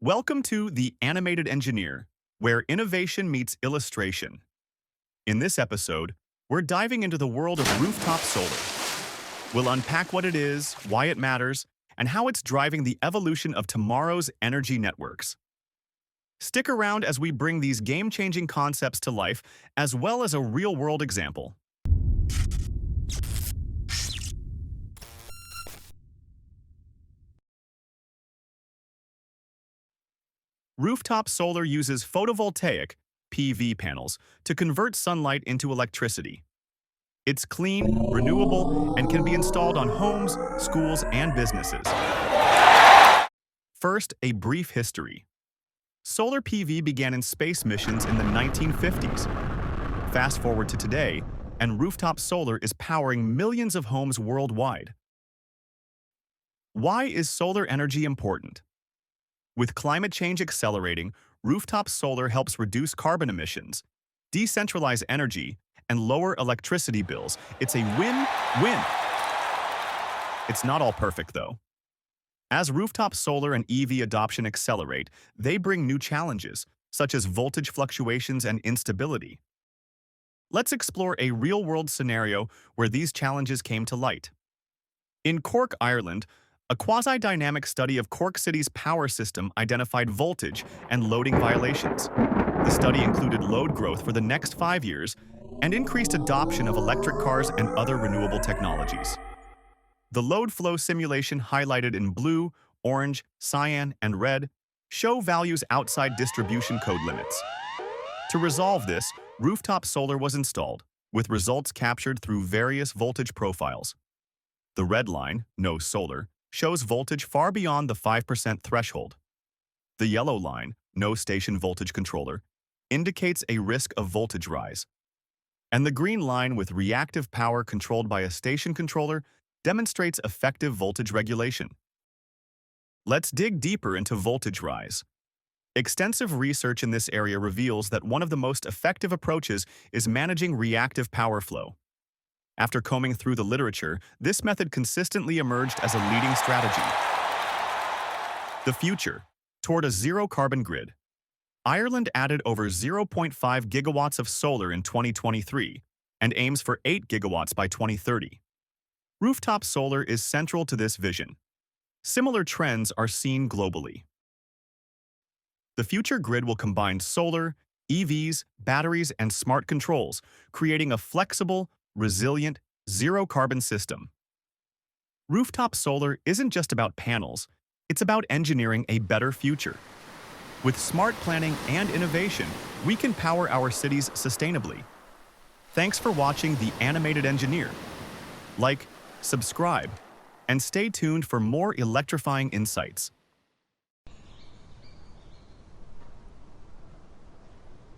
Welcome to The Animated Engineer, where innovation meets illustration. In this episode, we're diving into the world of rooftop solar. We'll unpack what it is, why it matters, and how it's driving the evolution of tomorrow's energy networks. Stick around as we bring these game-changing concepts to life, as well as a real-world example. Rooftop solar uses photovoltaic (PV) panels to convert sunlight into electricity. It's clean, renewable, and can be installed on homes, schools, and businesses. First, a brief history. Solar PV began in space missions in the 1950s. Fast forward to today, and rooftop solar is powering millions of homes worldwide. Why is solar energy important? With climate change accelerating, rooftop solar helps reduce carbon emissions, decentralize energy, and lower electricity bills. It's a win-win. It's not all perfect, though. As rooftop solar and EV adoption accelerate, they bring new challenges, such as voltage fluctuations and instability. Let's explore a real-world scenario where these challenges came to light. In Cork, Ireland, a quasi-dynamic study of Cork City's power system identified voltage and loading violations. The study included load growth for the next 5 years and increased adoption of electric cars and other renewable technologies. The load flow simulation highlighted in blue, orange, cyan, and red show values outside distribution code limits. To resolve this, rooftop solar was installed, with results captured through various voltage profiles. The red line, no solar, shows voltage far beyond the 5% threshold. The yellow line, no station voltage controller, indicates a risk of voltage rise. And the green line with reactive power controlled by a station controller demonstrates effective voltage regulation. Let's dig deeper into voltage rise. Extensive research in this area reveals that one of the most effective approaches is managing reactive power flow. After combing through the literature, this method consistently emerged as a leading strategy. The future, toward a zero-carbon grid. Ireland added over 0.5 gigawatts of solar in 2023 and aims for 8 gigawatts by 2030. Rooftop solar is central to this vision. Similar trends are seen globally. The future grid will combine solar, EVs, batteries, and smart controls, creating a flexible, resilient, zero-carbon system. Rooftop solar isn't just about panels, it's about engineering a better future. With smart planning and innovation, we can power our cities sustainably. Thanks for watching The Animated Engineer. Like, subscribe, and stay tuned for more electrifying insights.